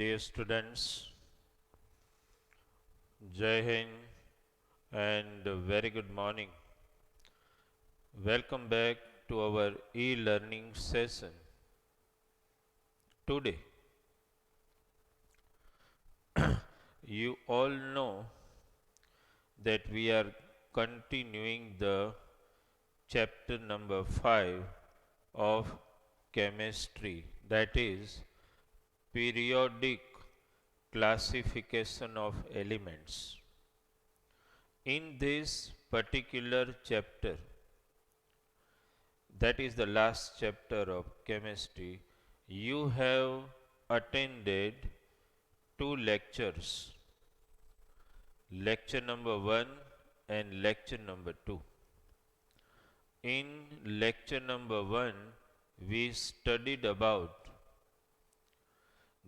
Dear students, Jai Hind and very good morning. Welcome back to our e-learning session. Today, you all know that we are continuing the chapter number 5 of chemistry, that is periodic classification of elements. In this particular chapter, that is the last chapter of chemistry, you have attended two lectures, lecture number 1 and lecture number 2. In lecture number 1, we studied about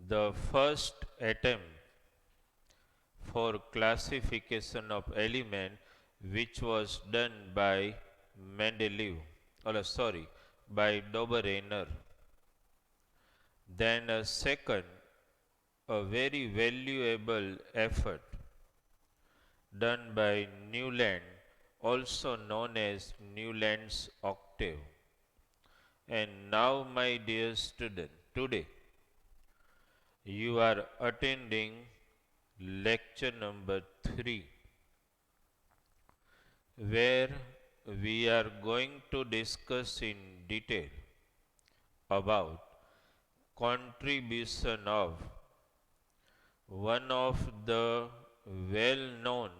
the first attempt for classification of element which was done by Mendeleev, by Dobereiner. Then a second, a very valuable effort done by Newland, also known as Newland's octave. And now, my dear student, today you are attending lecture number 3, where we are going to discuss in detail about contribution of one of the well-known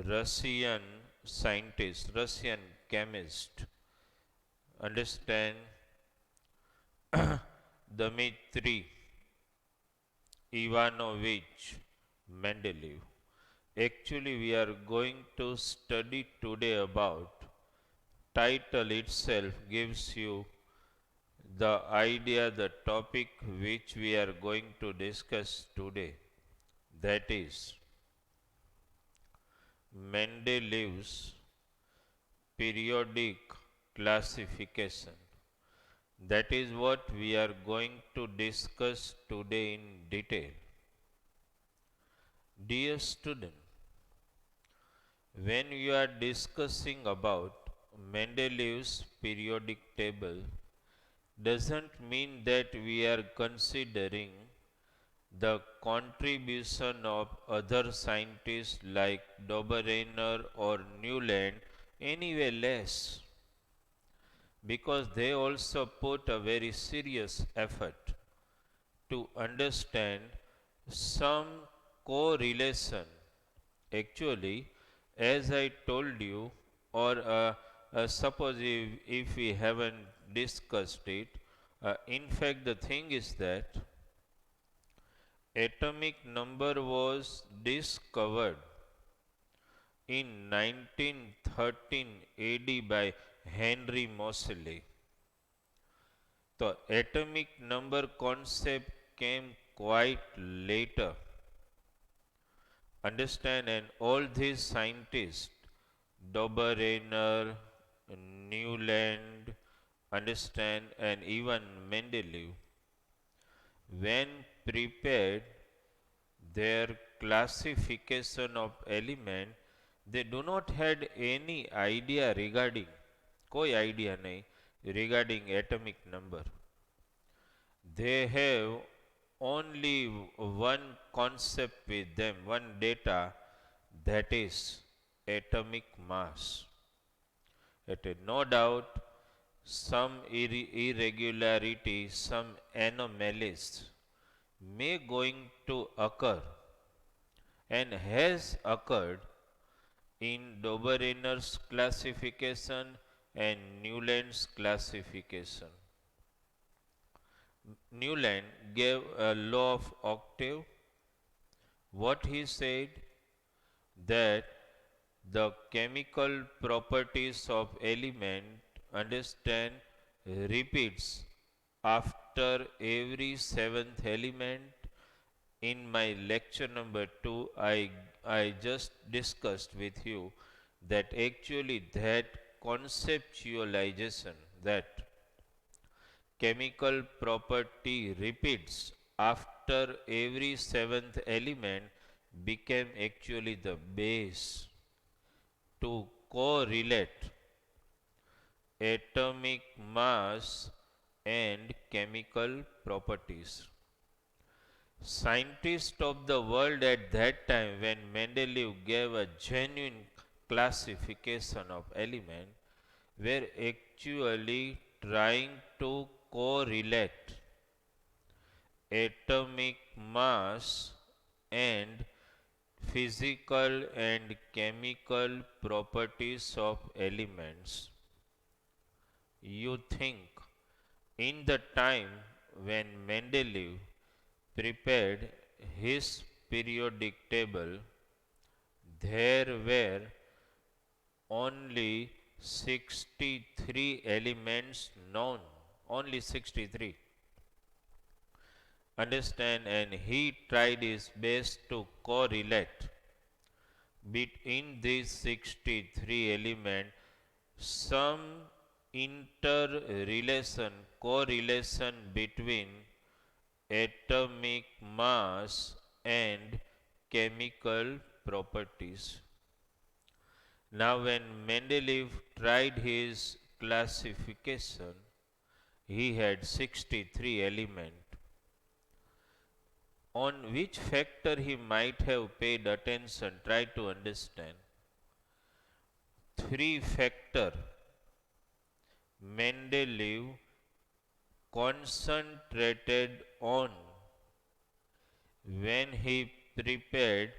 Russian scientist, Russian chemist, understand, Dmitry Ivanovich Mendeleev. Actually, we are going to study today about, title itself gives you the idea, the topic which we are going to discuss today, that is Mendeleev's periodic classification. That is what we are going to discuss today in detail. Dear student, when you are discussing about Mendeleev's periodic table, doesn't mean that we are considering the contribution of other scientists like Dobereiner or Newland anyway less, because they also put a very serious effort to understand some correlation. Actually, as I told you, or suppose if we haven't discussed it, in fact the thing is that atomic number was discovered in 1913 AD by Henry Moseley. The atomic number concept came quite later. Understand, and all these scientists, Dobereiner, Newland, understand, and even Mendeleev, when prepared their classification of element, they do not had any idea regarding, कोई idea नहीं regarding atomic number. They have only one concept with them, one data, that is atomic mass. No doubt some irregularity, some anomalies may going to occur and has occurred in Dobereiner's classification and Newland's classification. Newland gave a law of octave. What he said, that the chemical properties of element, understand, repeats after every seventh element. In my lecture number 2, I just discussed with you that actually that conceptualization, that chemical property repeats after after every seventh element became actually the base to correlate atomic mass and chemical properties. Scientists of the world at that time, when Mendeleev gave a genuine classification of element, were actually trying to correlate atomic mass and physical and chemical properties of elements. You think in the time when Mendeleev prepared his periodic table, there were only 63 elements known. Only 63. Understand? And he tried his best to correlate between these 63 elements some interrelation, correlation between atomic mass and chemical properties. Now, when Mendeleev tried his classification, he had 63 elements. On which factor he might have paid attention, try to understand. Three factor Mendeleev concentrated on when he prepared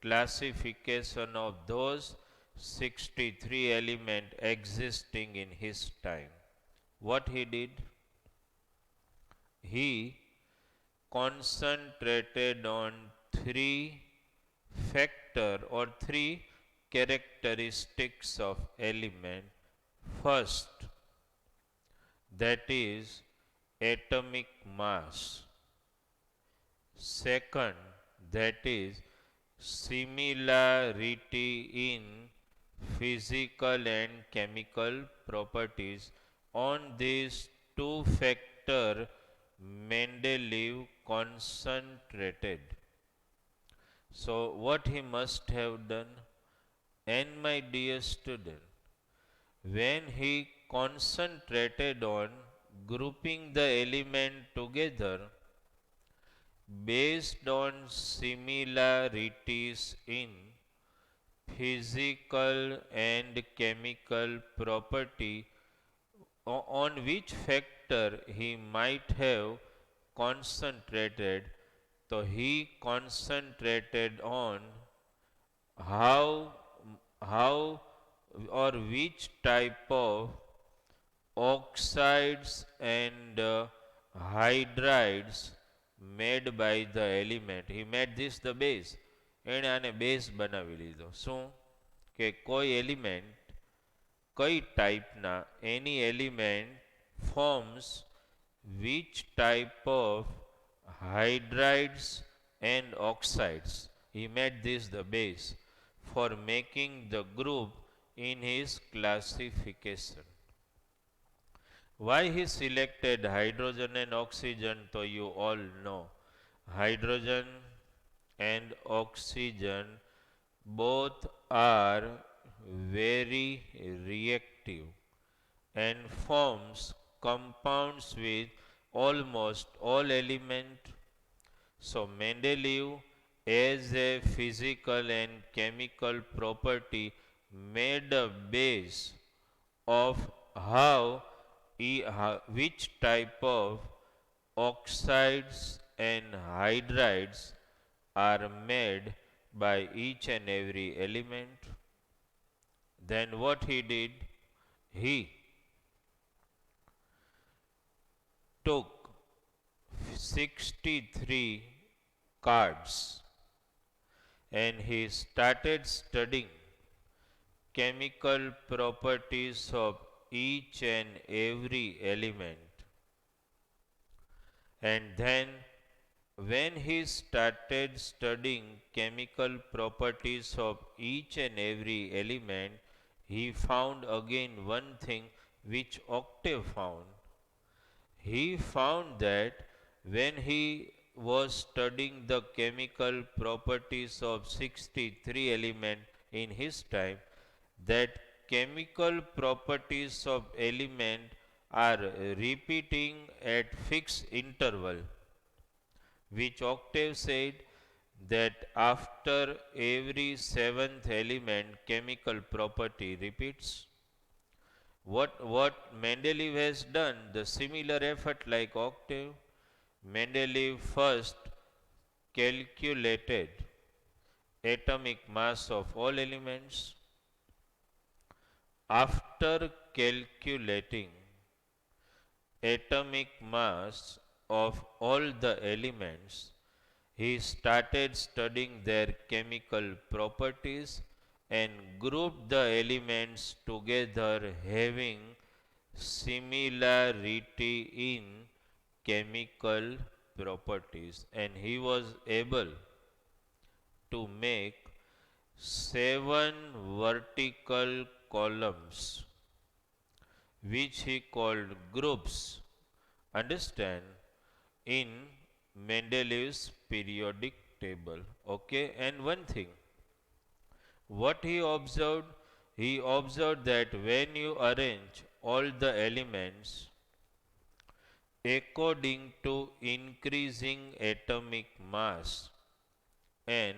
classification of those 63 elements existing in his time. What he did? He concentrated on three factor or three characteristics of element. First, that is atomic mass. Second, that is similarity in physical and chemical properties. On these two factors, Mendeleev concentrated. So, what he must have done? And my dear student, when he concentrated on grouping the element together based on similarities in physical and chemical property, on which factor he might have concentrated. So he concentrated on how or which type of oxides and hydrides made by the element. He made this the base. એણે આને base બનાવી લીધો. શું કે કોઈ element કઈ ટાઈપના એની element forms which type of hydrides and oxides. He made this the base for making the group in his classification. Why he selected hydrogen and oxygen? So you all know hydrogen and oxygen both are very reactive and forms compounds with almost all element. So Mendeleev, as a physical and chemical property, made a base of which type of oxides and hydrides are made by each and every element. Then what he did? He took 63 cards and he started studying chemical properties of each and every element. And then when he started studying chemical properties of each and every element, he found again one thing which Octave found. He found that when he was studying the chemical properties of 63 elements in his time, that chemical properties of element are repeating at fixed interval, which Octave said that after every seventh element chemical property repeats. What Mendeleev has done, the similar effort like Octave, Mendeleev first calculated atomic mass of all elements. After calculating atomic mass of all the elements, he started studying their chemical properties and grouped the elements together having similarity in chemical properties, and he was able to make 7 vertical columns which he called groups. Understand, in Mendeleev's periodic table. Okay, and one thing, what he observed that when you arrange all the elements according to increasing atomic mass and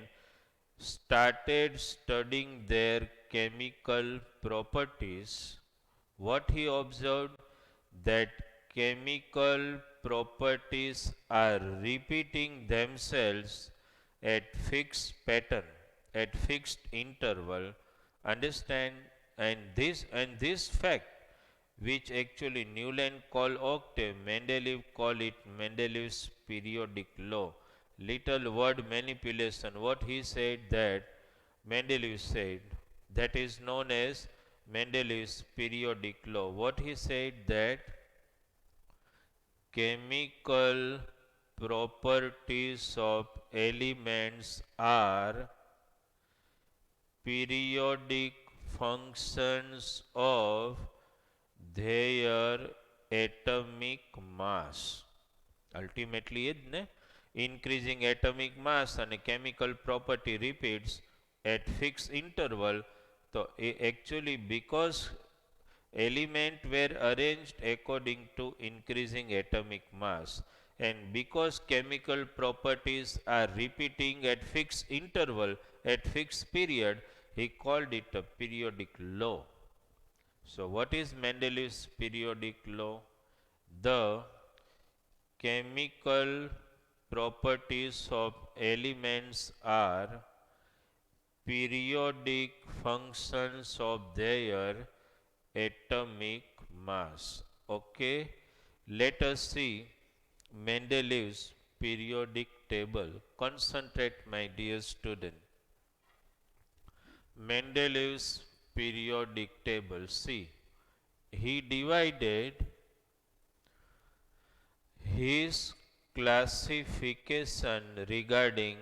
started studying their chemical properties, what he observed, that chemical properties are repeating themselves at fixed pattern, at fixed interval. Understand, and this fact, which actually Newland call octave, Mendeleev call it Mendeleev's periodic law. Little word manipulation. What he said, that Mendeleev said, that is known as Mendeleev's periodic law. What he said, that chemical properties of elements are periodic functions of their atomic mass. Ultimately એ જ ને, increasing atomic mass and chemical property repeats at fixed interval. So actually because element were arranged according to increasing atomic mass, and because chemical properties are repeating at fixed interval, at fixed period, he called it a periodic law. So what is Mendeleev's periodic law? The chemical properties of elements are periodic functions of their atomic mass. Okay, let us see Mendeleev's periodic table. Concentrate, my dear student. Mendeleev's periodic table. See, he divided his classification regarding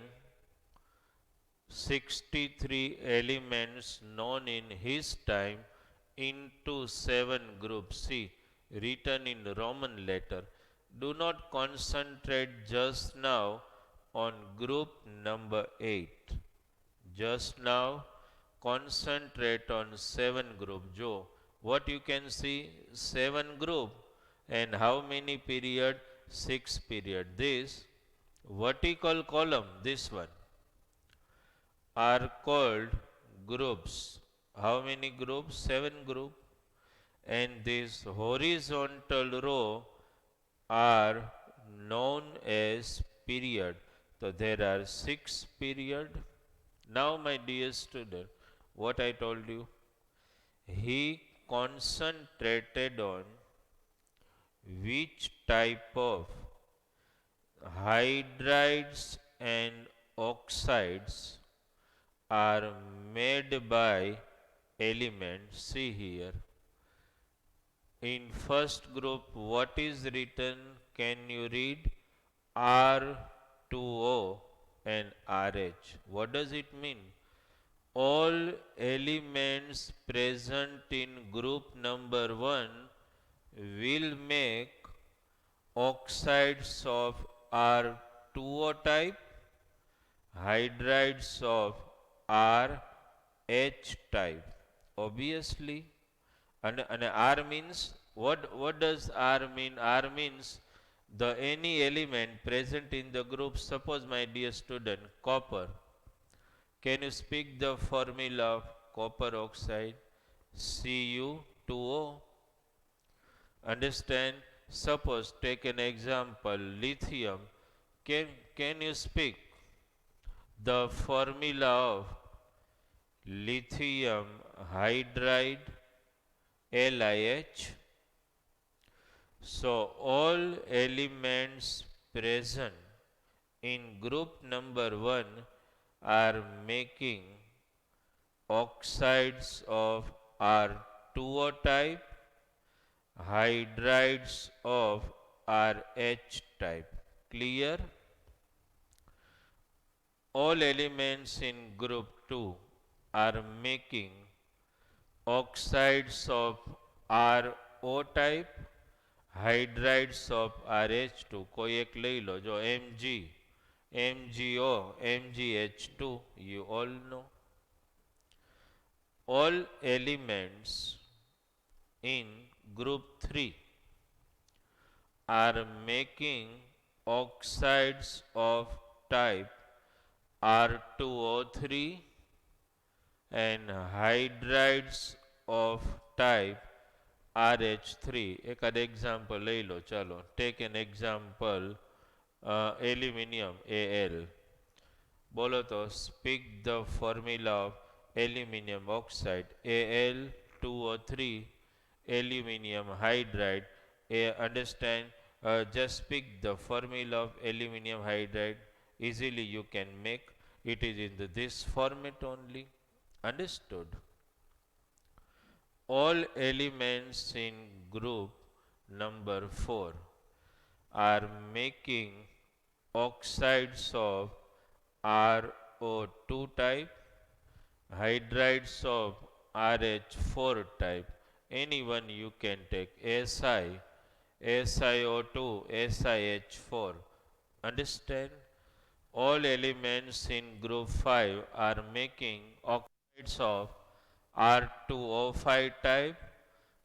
63 elements known in his time into 7 groups. See, written in Roman letter. Do not concentrate just now on group number 8. Just now concentrate on 7 group. Jo, what you can see, 7 group, and how many period? 6 period. This vertical column, this one, are called groups. How many groups? 7 group. And this horizontal row are known as period. So there are 6 period. Now my dear student, what I told you, he concentrated on which type of hydrides and oxides are made by elements. See here, in first group, what is written? Can you read? R2O and RH. What does it mean? All elements present in group number 1 will make oxides of R2O type, hydrides of RH type. Obviously, and R means what does R mean? R means the any element present in the group. Suppose, my dear student, copper. Can you speak the formula of copper oxide? Cu2O. Understand? Suppose, take an example, lithium. Can you speak the formula of lithium hydride LiH? So all elements present in group number 1 are making oxides of R2O type, hydrides of RH type. Clear? All elements in group 2 are making oxides of RO type, hydrides of RH2. કોઈ એક લઈ લો, જો Mg, MgO, MgH2, you all know. All elements in group 3 are making oxides of type R2O3 and hydrides of type RH3. एकाद example ले लो, चलो. Take an example aluminium Al. बोलो तो, speak the formula of aluminium oxide Al2O3 aluminum hydride. Understand? Just speak the formula of aluminum hydride. Easily you can make. It is in this format only. Understood? All elements in group number 4 are making oxides of RO2 type, hydrides of RH4 type. Any one you can take. Si, SiO2, SiH4. Understand? All elements in group 5 are making oxides of R2O5 type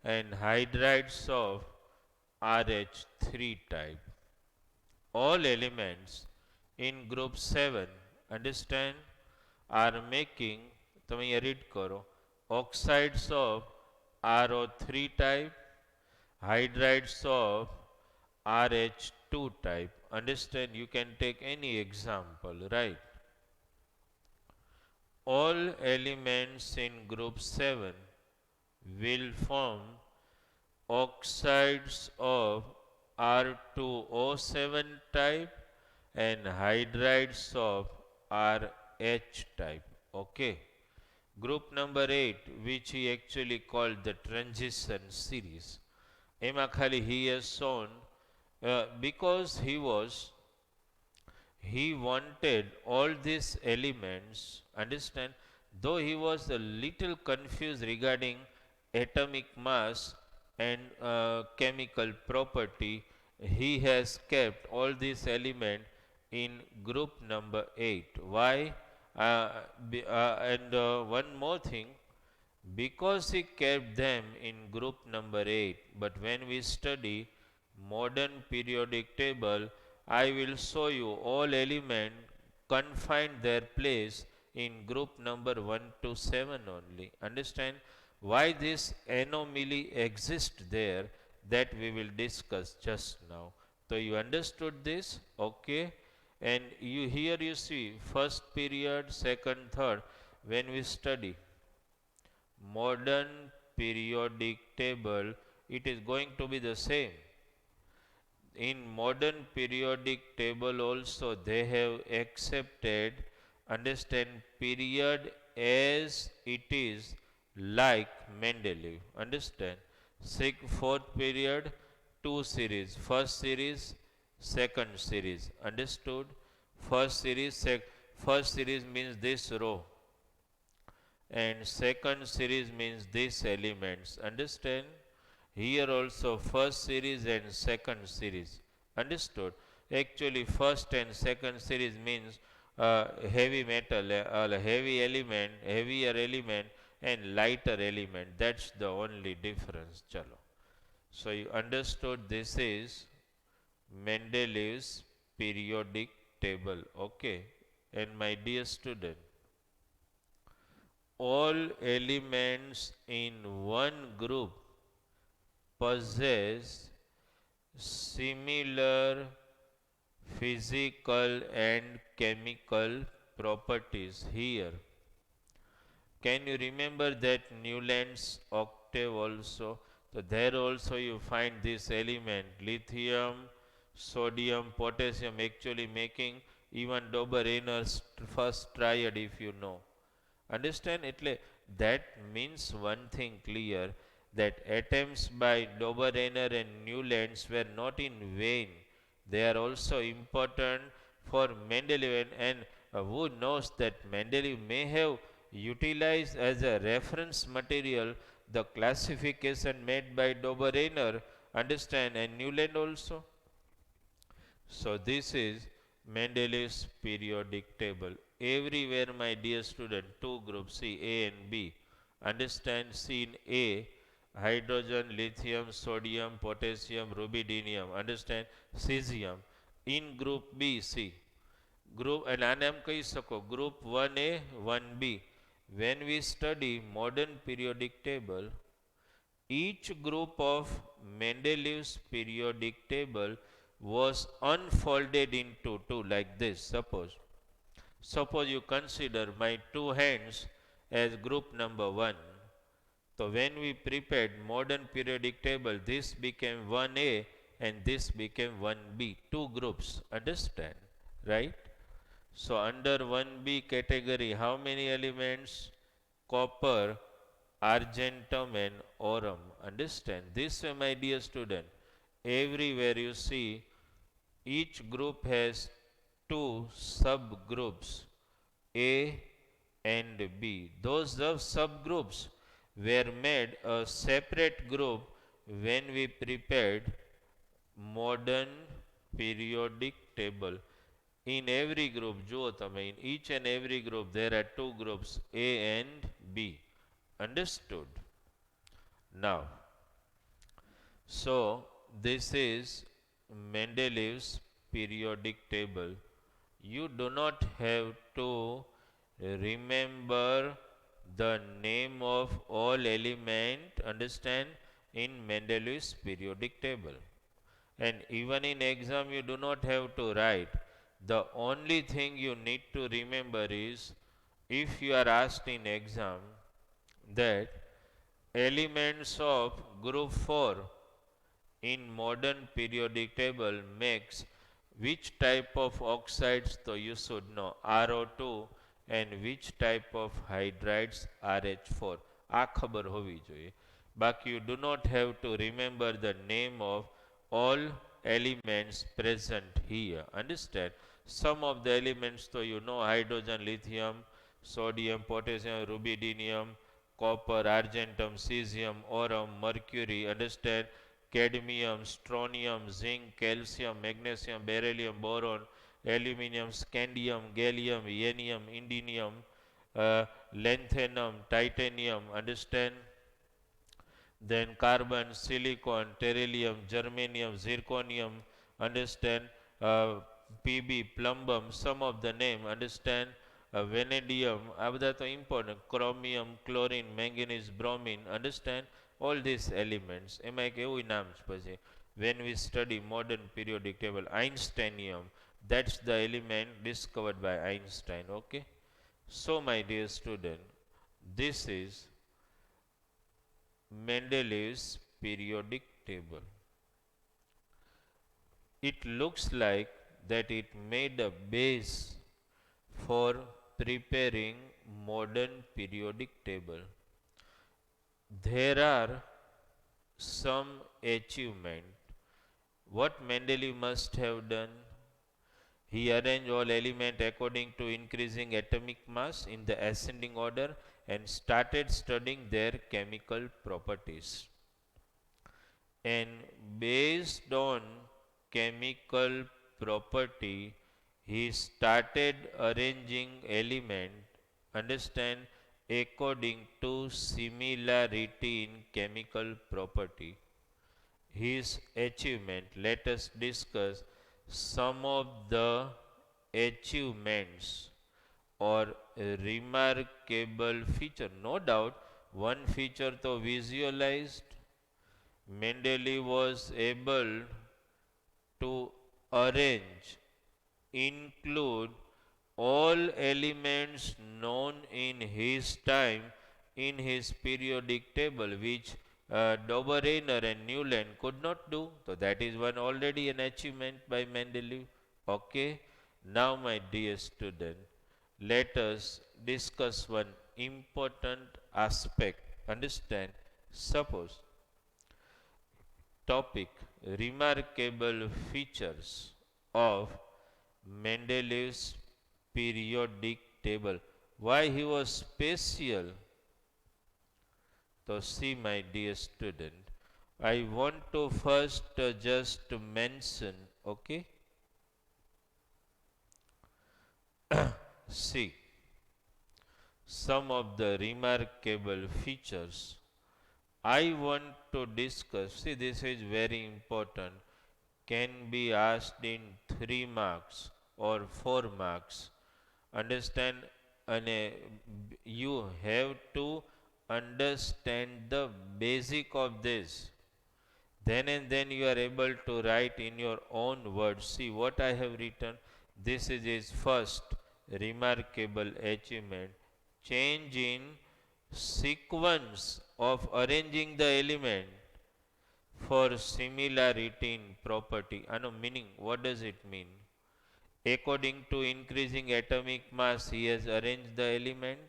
and hydrides of RH3 type. All elements in group 7, understand, are making, તમે અહીંયા read કરો, oxides of RO3 type, hydrides of RH2 type. Understand? You can take any example, right? All elements in group 7 will form oxides of R2O7 type and hydrides of RH type. Okay. Group number 8, which he actually called the transition series. Emma Khali, he has shown because he wanted all these elements, understand, though he was a little confused regarding atomic mass and chemical property, he has kept all these elements in group number 8. Why? And one more thing, because he kept them in group number 8, but when we study modern periodic table, I will show you all elements confine their place in group number 1 to 7 only. Understand why this anomaly exists there? That we will discuss just now. So you understood this? Okay. And you here you see first period, second, third. When we study modern periodic table, it is going to be the same. In modern periodic table also they have accepted, understand, period as it is, like Mendeleev. Understand? Fourth period, 2 series. First series, second series. Understood? First series means this row, and second series means these elements. Understand? Here also first series and second series. Understood? Actually, first and second series means heavy metal, heavy element, heavier element, and lighter element. That's the only difference. Chalo. So you understood this is Mendeleev's periodic table. Okay. And my dear student, all elements in one group possess similar physical and chemical properties. Here, can you remember that Newland's octave also? So there also you find this element lithium, sodium, potassium actually making even Dobereiner's first triad if you know. Understand it? That means one thing clear, that attempts by Dobereiner and Newlands were not in vain. They are also important for Mendeleev, and who knows that Mendeleev may have utilized as a reference material the classification made by Dobereiner, understand, and Newland also. So this is Mendeleev's periodic table. Everywhere, my dear student, two groups C, A and B. Understand, C in A, hydrogen, lithium, sodium, potassium, rubidium. Understand, cesium. In group B, C. Group, and આને એમ કહી શકો group 1A, 1B. When we study modern periodic table, each group of Mendeleev's periodic table was unfolded into two like this. Suppose you consider my two hands as group number 1. So when we prepared modern periodic table, this became 1A and this became 1B. Two groups, understand, right? So under 1B category, how many elements? Copper, argentum and aurum. Understand? This way, my dear student, everywhere you see each group has two subgroups, A and B. Those subgroups were made a separate group when we prepared modern periodic table. In every group, જુઓ તમે, in each and every group there are two groups, A and B. Understood? Now, so this is Mendeleev's periodic table. You do not have to remember the name of all element, understand, in Mendeleev's periodic table. And even in exam you do not have to write. The only thing you need to remember is, if you are asked in exam that elements of group 4 in modern periodic table makes which type of oxides, so you should know RO2, and which type of hydrides RH4. આ ખબર હોવી જોઈએ. બાકી you do not have to remember the name of all elements present here. Understand? Some of the elements, so you know hydrogen, lithium, sodium, potassium, rubidium, copper, argentum, cesium, aurum, mercury. Understand? Cadmium, strontium, zinc, calcium, magnesium, beryllium, boron, aluminium, scandium, gallium, yttrium, indium, lanthanum, titanium. Understand? Then carbon, silicon, beryllium, germanium, zirconium. Understand? PB, plumbum, some of the name. Understand? Vanadium, આ બધા તો important. Chromium, chlorine, manganese, bromine. Understand? All these elements. એમાં એક એવું નામ છે પછી. When we study modern periodic table, Einsteinium, that's the element discovered by Einstein. Okay? So my dear student, this is Mendeleev's periodic table. It looks like that it made a base for preparing modern periodic table. There are some achievement. What Mendeleev must have done? He arranged all elements according to increasing atomic mass in the ascending order and started studying their chemical properties. And based on chemical property, he started arranging element, understand, according to similarity in chemical property. His achievement, let us discuss some of the achievements or remarkable feature. No doubt, one feature to visualized, Mendeleev was able to arrange, include all elements known in his time in his periodic table, which Dobereiner and Newland could not do. So that is one already an achievement by Mendeleev. Okay. Now, my dear student, let us discuss one important aspect. Understand? Suppose topic remarkable features of Mendeleev's periodic table. Why he was special? So see, my dear student, I want to first just mention, okay? See, some of the remarkable features I want to discuss. See, this is very important. Can be asked in 3 marks or 4 marks. Understand, and you have to understand the basic of this. Then and then you are able to write in your own words. See what I have written. This is his first remarkable achievement. Change in sequence of arranging the element for similarity in property. Meaning, what does it mean? According to increasing atomic mass, he has arranged the element.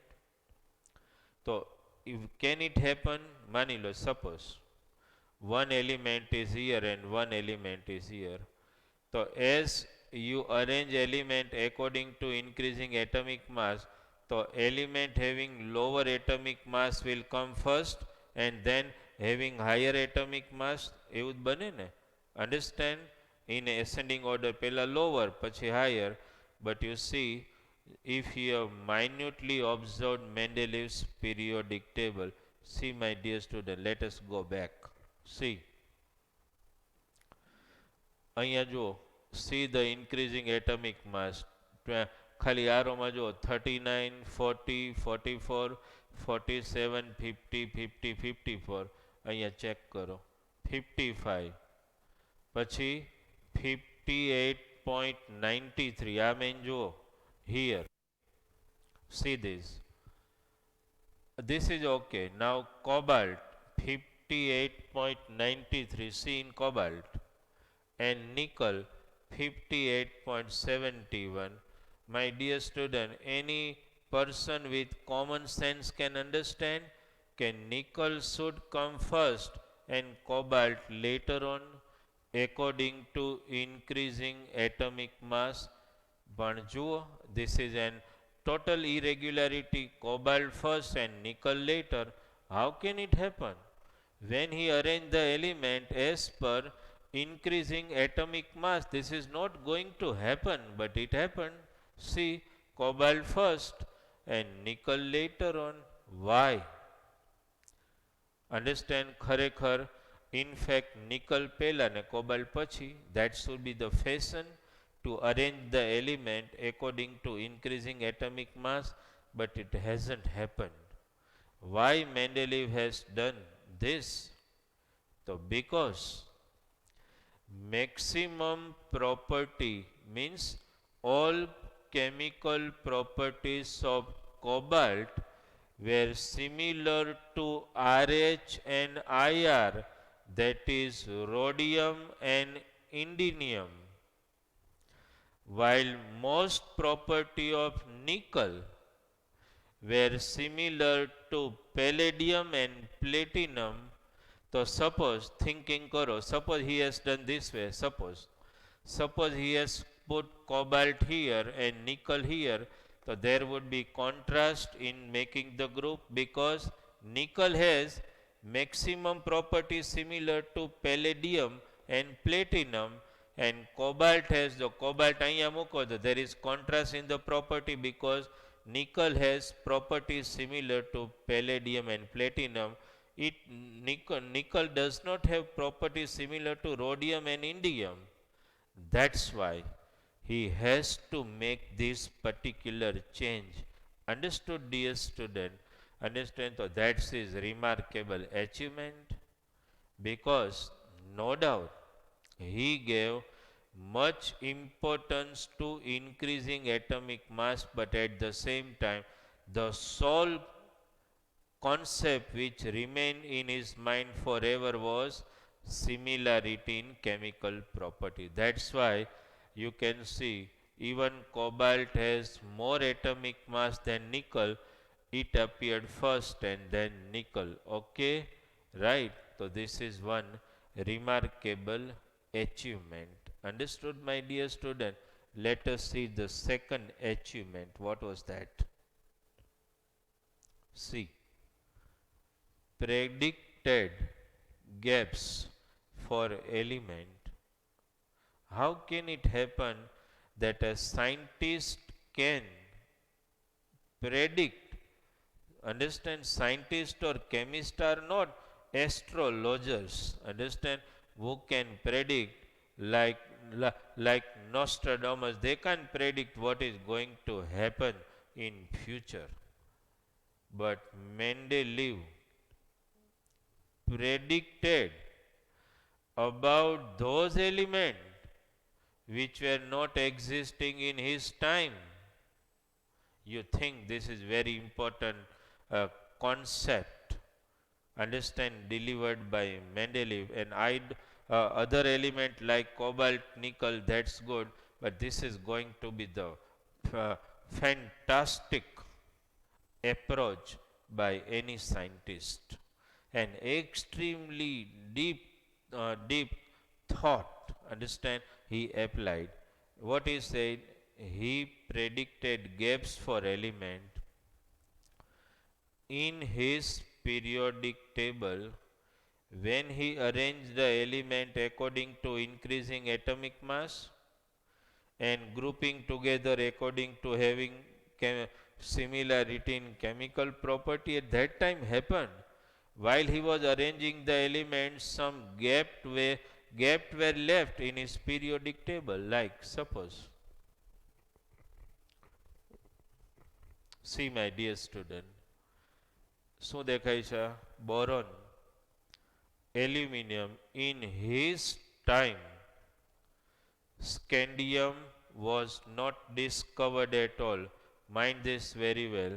So, can it happen? Mani lo, suppose one element is here and one element is here. So, as you arrange element according to increasing atomic mass, so element having lower atomic mass will come first and then having higher atomic mass, એવું જ બને ને. Understand? In ascending order, પહેલા lower પછી higher. But you see, if you have minutely observed Mendeleev's periodic table, see, my dear student, let us go back. See, અહીંયા જો, see the increasing atomic mass. ખાલી આરોમાં જો 39, 40, 44, 47, 50, 50, 54. અહીંયા check કરો 55, પછી 58.93. આ મેન જુઓ here. See this. This is okay. Now cobalt 58.93. See in cobalt. And nickel 58.71. My dear student, any person with common sense can understand that nickel should come first and cobalt later on according to increasing atomic mass. But jùઓ, this is an total irregularity. Cobalt first and nickel later. How can it happen? When he arranged the element as per increasing atomic mass, this is not going to happen, but it happened. See, cobalt first and nickel later on. Why? Understand, ખરેખર in fact nickel પહેલા ને cobalt પછી. That should be the fashion to arrange the element according to increasing atomic mass, but it hasn't happened. Why Mendeleev has done this? So because maximum property means all chemical properties of cobalt were similar to RH and IR, that is rhodium and indium, while most property of nickel were similar to palladium and platinum. So suppose, thinking karo, suppose he has done this way. Suppose he has put cobalt here and nickel here. So there would be contrast in making the group, because nickel has maximum properties similar to palladium and platinum, and cobalt has the cobalt અહીંયા મૂકો તો there is contrast in the property because nickel has properties similar to palladium and platinum. Nickel does not have properties similar to rhodium and indium. That's why he has to make this particular change. Understood, dear student? Understand? So that's his remarkable achievement, because no doubt he gave much importance to increasing atomic mass, but at the same time the sole concept which remained in his mind forever was similarity in chemical property. That's why you can see even cobalt has more atomic mass than nickel. It appeared first and then nickel. Okay, right? So this is one remarkable achievement. Understood, my dear student? Let us see the second achievement. What was that? See, predicted gaps for element. How can it happen that a scientist can predict? Understand, scientists or chemists are not astrologers. Understand, who can predict like like Nostradamus. They can't predict what is going to happen in future. But Mendeleev predicted about those elements which were not existing in his time. You think this is very important concept. Understand, delivered by Mendeleev. And other element like cobalt, nickel, that's good, but this is going to be the fantastic approach by any scientist. An extremely deep thought. Understand, he applied. What he said, he predicted gaps for element in his periodic table when he arranged the element according to increasing atomic mass and grouping together according to having similarity in chemical property. At that time happened while he was arranging the elements, some gaps were left in his periodic table. Like suppose, see my dear student, શું દેખાય છે? Boron, aluminum. In his time, scandium was not discovered at all. Mind this very well.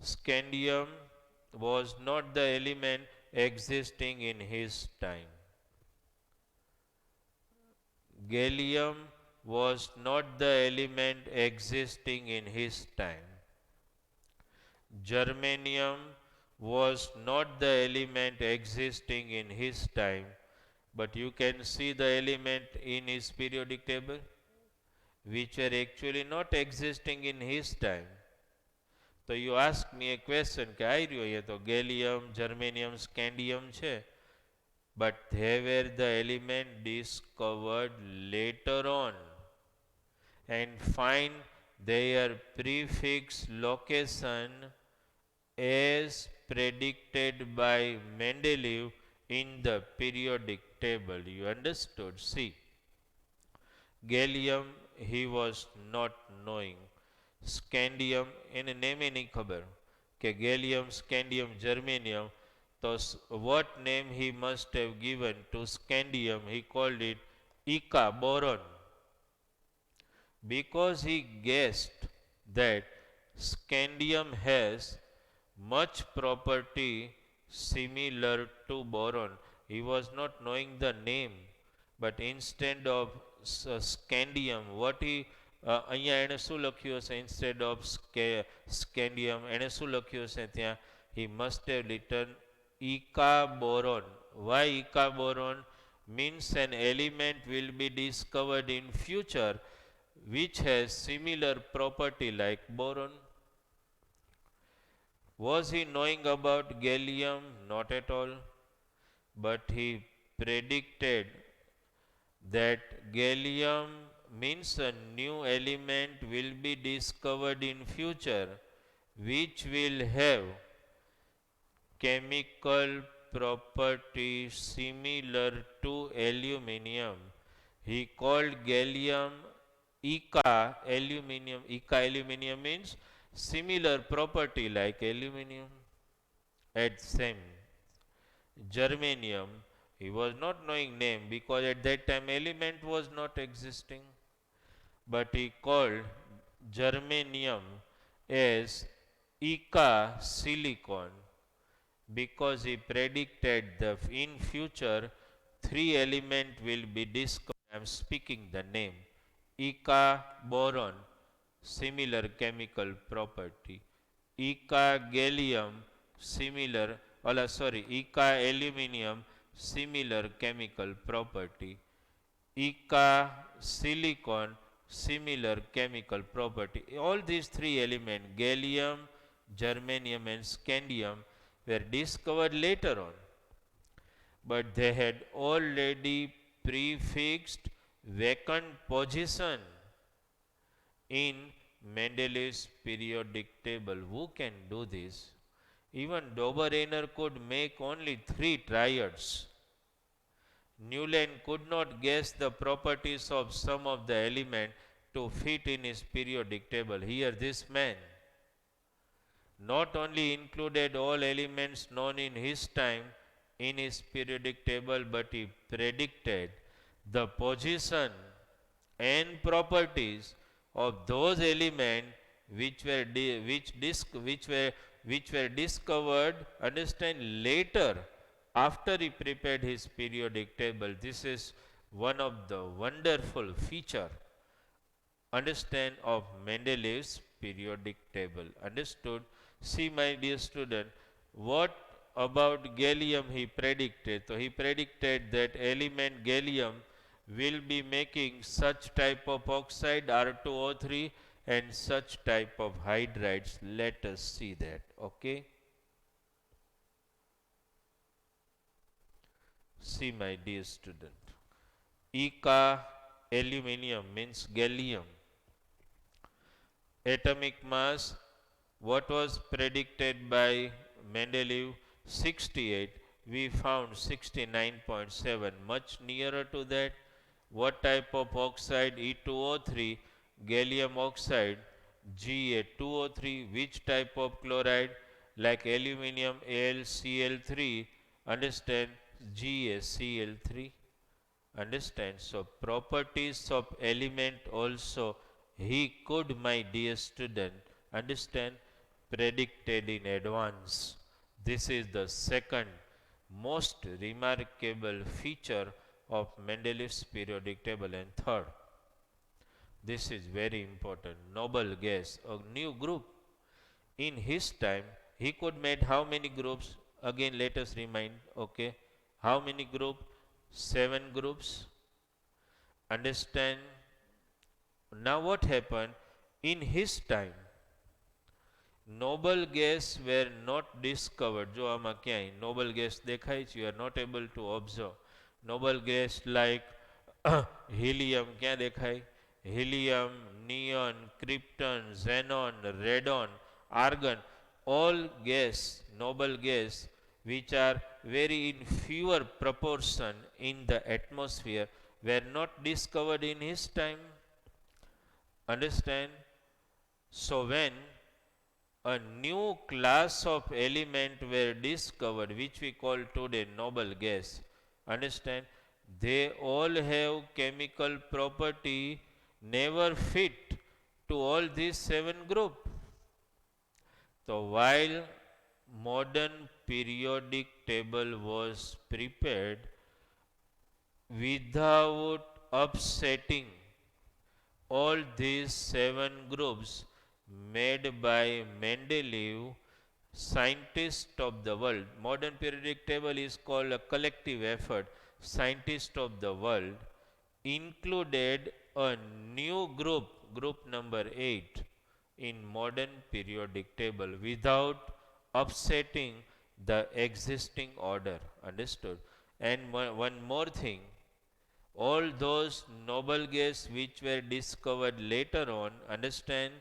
Scandium was not the element existing in his time. Gallium was not the element existing in his time. Germanium was not the element existing in his time, but you can see the element in his periodic table which are actually not existing in his time. So you ask me a question કે આવી રહ્યો એ તો gallium, germanium, scandium છે, but they were the element discovered later on, and find their prefix location as predicted by Mendeleev in the periodic table. You understood? See, gallium he was not knowing. Scandium એને નેમે નહીં ખબર કે gallium, scandium, germanium. So what name he must have given to scandium? He called it Ika, boron, because he guessed that scandium has much property similar to boron. He was not knowing the name, but instead of scandium, what he અહીંયા એણે શું લખ્યું હશે? instead of scandium એણે શું લખ્યું હશે ત્યાં? He must have written Ika boron. Why Ika boron? Means an element will be discovered in future which has similar property like boron. Was he knowing about gallium? Not at all. But he predicted that gallium means a new element will be discovered in future which will have chemical properties similar to aluminum. He called gallium Eka aluminum. Eka aluminum means similar property like aluminum. At same germanium, he was not knowing name because at that time element was not existing, but he called germanium as Eka silicon because he predicted that in future three element will be discovered. I am speaking the name Eka boron, similar chemical property. Eka gallium, similar, Eka aluminum, similar chemical property. Eka silicon, similar chemical property. All these three elements, gallium, germanium, and scandium, were discovered later on, but they had already prefixed vacant position in Mendeleev's periodic table. Who can do this? Even Dobereiner could make only three triads. Newland could not guess the properties of some of the elements to fit in his periodic table. Here, this man not only included all elements known in his time in his periodic table, but he predicted the position and properties of those elements which were discovered, understand, later after he prepared his periodic table. This is one of the wonderful feature, understand, of Mendeleev's periodic table. Understood? See, my dear student, what about gallium he predicted? So he predicted that element gallium will be making such type of oxide R2O3 and such type of hydrides. Let us see that. Okay. See, my dear student, Eka aluminum means gallium. Atomic mass, what was predicted by Mendeleev? 68. We found 69.7, much nearer to that. What type of oxide? E2O3, gallium oxide, Ga2O3. Which type of chloride? Like aluminum, AlCl3, understand, GaCl3. Understand? So properties of element also he could, my dear student, understand, predicted in advance. This is the second most remarkable feature of Mendeleev's periodic table. And third, this is very important, noble gas, a new group. In his time, he could make how many groups? Again, let us remind, okay. How many groups? 7 groups. Understand? Now what happened? In his time, noble gas were not discovered. જો આમાં ક્યાંય noble gas દેખાય છે, you are not able to observe. Noble gas like helium, ક્યાં દેખાય? Helium, neon, krypton, xenon, radon, argon, all gas, noble gas, which are very in fewer proportion in the atmosphere, were not discovered in his time. Understand? So when a new class of element were discovered, which we call today noble gas, understand, they all have chemical property never fit to all these 7 group. So while modern periodic table was prepared without upsetting all these 7 groups made by Mendeleev, scientists of the world, modern periodic table is called a collective effort, scientists of the world included a new group, group number 8, in modern periodic table without upsetting the existing order. Understood? And one more thing, All those noble gases which were discovered later on, understand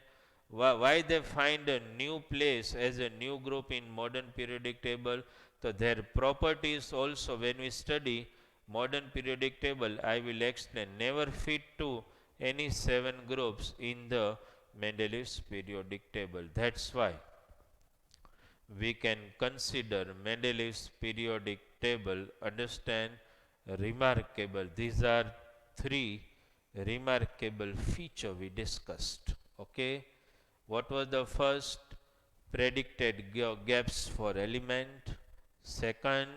why they find a new place as a new group in modern periodic table. So their properties also, when we study modern periodic table, I will explain, never fit to any 7 groups in the Mendeleev's periodic table. That's why we can consider Mendeleev's periodic table, understand, remarkable. These are three remarkable feature we discussed. Okay, what was the first? Predicted gaps for element. Second,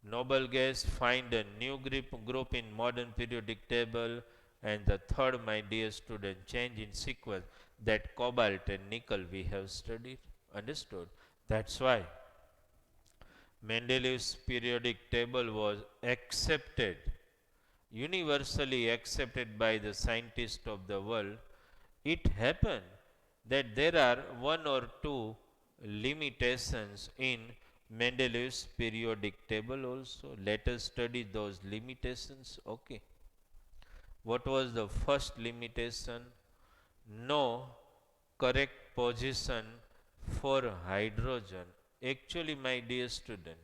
noble gas find a new group in modern periodic table. And the third, my dear student, change in sequence, that cobalt and nickel we have studied, understood. That's why Mendeleev's periodic table was accepted, universally accepted by the scientists of the world. It happened that there are one or two limitations in Mendeleev's periodic table also. Let us study those limitations. Okay. What was the first limitation? No correct position for hydrogen. Actually, my dear student,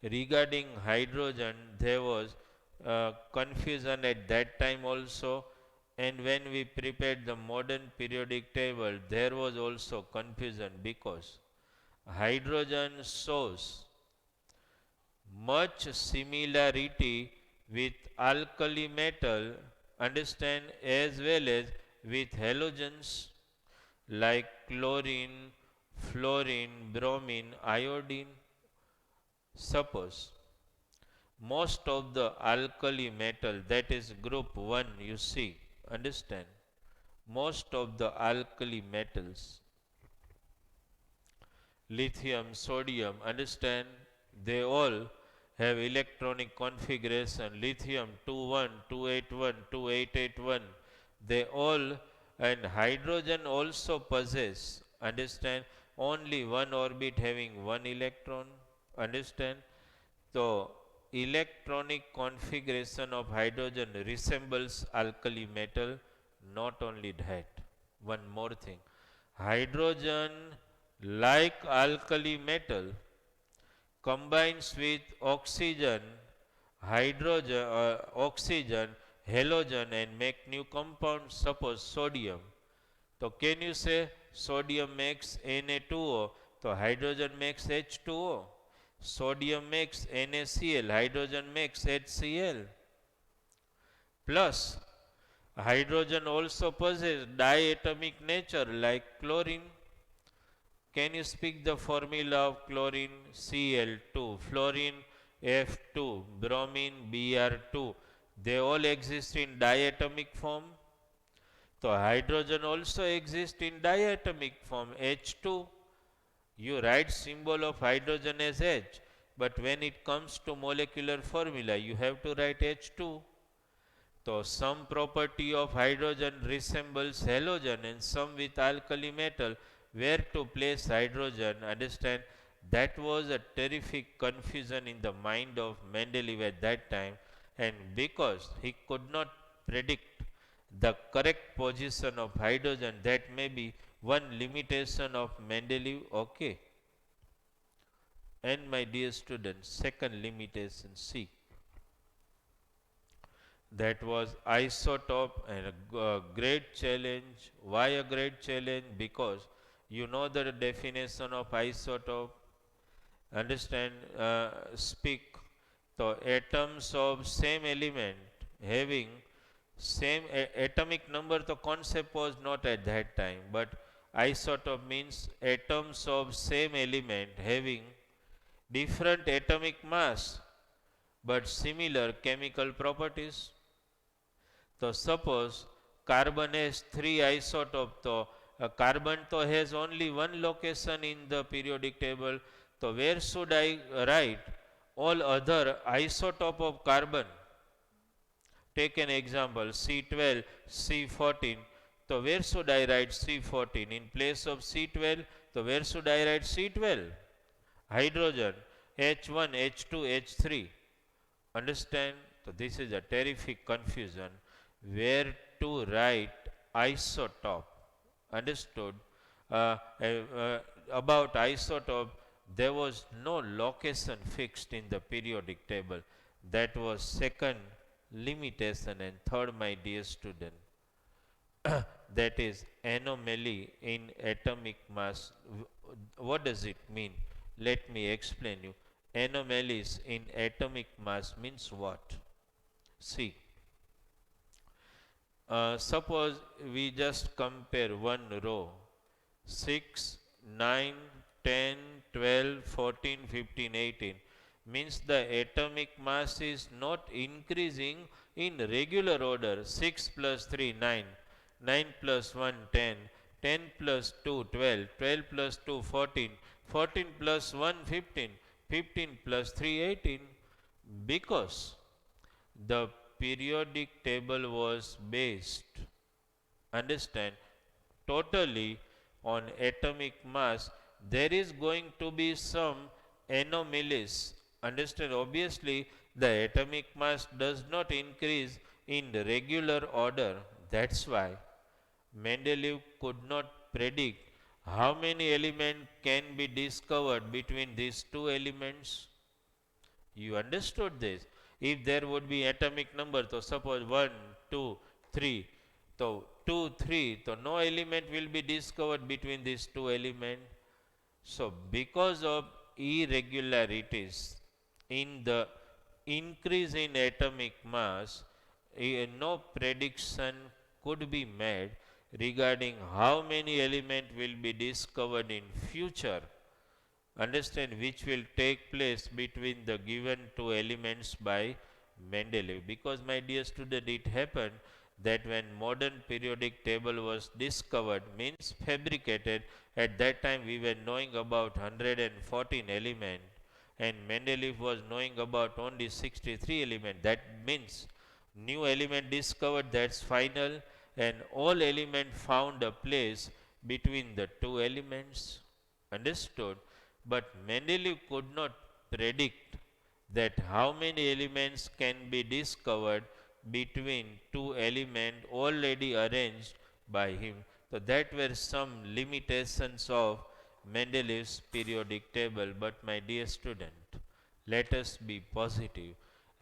regarding hydrogen, there was confusion at that time also, and when we prepared the modern periodic table, there was also confusion because hydrogen shows much similarity with alkali metal, understand, as well as with halogens like chlorine, fluorine, bromine, iodine. Suppose most of the alkali metal, that is group 1, you see, understand, most of the alkali metals, lithium, sodium, understand, they all have electronic configuration, lithium 21, 281, 2881, they all, and hydrogen also possess, understand, only one orbit having one electron, understand. So electronic configuration of hydrogen resembles alkali metal. Not only that, one more thing, hydrogen, like alkali metal, combines with oxygen, hydrogen, oxygen, halogen, and make new compounds. Suppose sodium. So can you say sodium makes Na2O? So hydrogen makes H2O. Sodium makes NaCl. Hydrogen makes HCl. Plus, hydrogen also possesses diatomic nature like chlorine. Can you speak the formula of chlorine? Cl2, fluorine F2, bromine Br2. They all exist in diatomic form. So hydrogen also exists in diatomic form, H2. You write symbol of hydrogen as H, but when it comes to molecular formula, you have to write H2. So some property of hydrogen resembles halogen and some with alkali metal. Where to place hydrogen? Understand, that was a terrific confusion in the mind of Mendeleev at that time, and because he could not predict the correct position of hydrogen, that may be one limitation of Mendeleev. Okay. And my dear students, second limitation, C, that was isotope, and a great challenge. Why a great challenge? Because you know the definition of isotope, understand, speak. So atoms of same element having same atomic number, the concept was not at that time, but isotope means atoms of same element having different atomic mass but similar chemical properties. So suppose carbon has 3 isotopes, so carbon to has only one location in the periodic table. So where should I write all other isotope of carbon? Take an example, C12, C14. So where should I write C14? In place of C12, so where should I write C12? Hydrogen, H1, H2, H3. Understand? So this is a terrific confusion where to write isotope. Understood? Uh, uh, uh, about isotope, there was no location fixed in the periodic table. That was second limitation. And third, my dear student, that is anomaly in atomic mass. What does it mean? Let me explain you. Anomalies in atomic mass means what? See, suppose we just compare one row 6, 9, 10, 12, 14, 15, 18 means the atomic mass is not increasing in regular order. 6 plus 3, 9, 9 plus 1, 10, 10 plus 2, 12, 12 plus 2, 14, 14 plus 1, 15, 15 plus 3, 18 because the periodic table was based, understand, totally on atomic mass. There is going to be some anomalies, understand. Obviously the atomic mass does not increase in the regular order. That's why Mendeleev could not predict how many elements can be discovered between these two elements. You understood this? If there would be atomic number, so suppose 1, 2, 3, so 2, 3, so no element will be discovered between these two elements. So because of irregularities in the increase in atomic mass, no prediction could be made regarding how many elements will be discovered in future, understand, which will take place between the given two elements by Mendeleev. Because my dear student, it happened that when modern periodic table was discovered, means fabricated, at that time we were knowing about 114 elements and Mendeleev was knowing about only 63 elements. That means new element discovered, that's final, and all element found a place between the two elements, understood. But Mendeleev could not predict that how many elements can be discovered between two elements already arranged by him. So that were some limitations of Mendeleev's periodic table. But my dear student, let us be positive.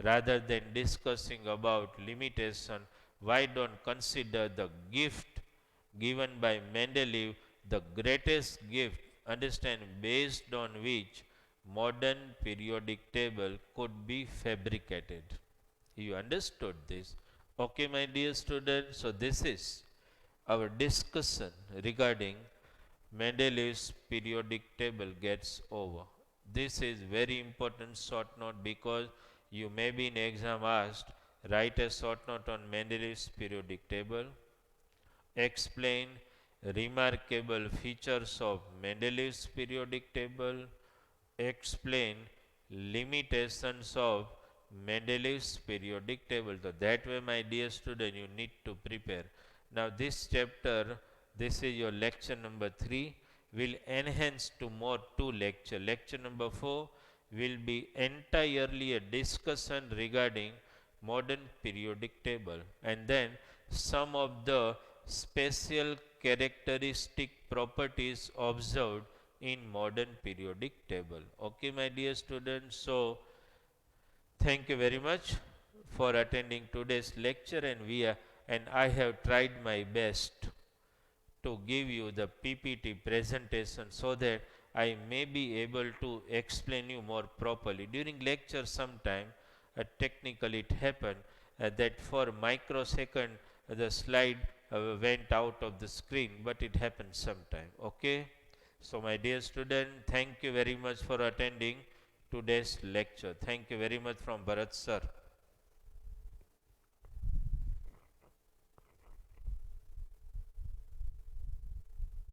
Rather than discussing about limitation, why don't consider the gift given by Mendeleev, the greatest gift, understand, based on which modern periodic table could be fabricated. You understood this? Okay, my dear students, so this is our discussion regarding Mendeleev's periodic table gets over. This is very important short note because you may be in exam asked, write a short note on Mendeleev's periodic table, explain remarkable features of Mendeleev's periodic table, explain limitations of Mendeleev's periodic table. So that way, my dear student, you need to prepare. Now this chapter, this is your lecture number 3, will enhance to more 2 lecture. Lecture number 4 will be entirely a discussion regarding modern periodic table, and then some of the special characteristic properties observed in modern periodic table. Okay, my dear students, so thank you very much for attending today's lecture, and I have tried my best to give you the PPT presentation so that I may be able to explain you more properly. During lecture sometime, technically it happened that for microsecond the slide went out of the screen, but it happens sometime. Okay. So my dear student, thank you very much for attending today's lecture. Thank you very much from Bharat sir.